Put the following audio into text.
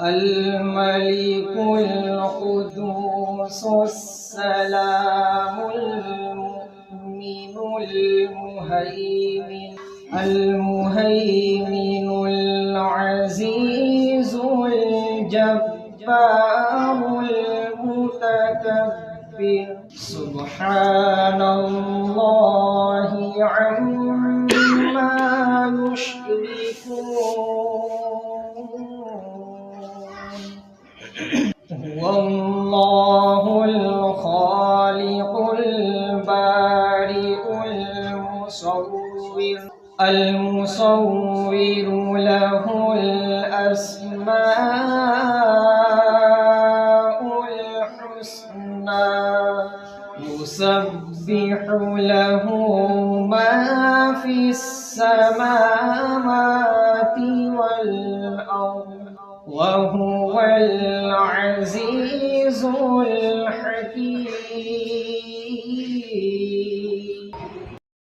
الملك القدوس السلام المؤمن المهيمن العزيز الجبار المتكبر سبحان الله عما يشركون هو الله الخالق البارئ المصور له الأسماء الحسنى يسبح له ما في السماوات والأرض وهو العزيز الحكيم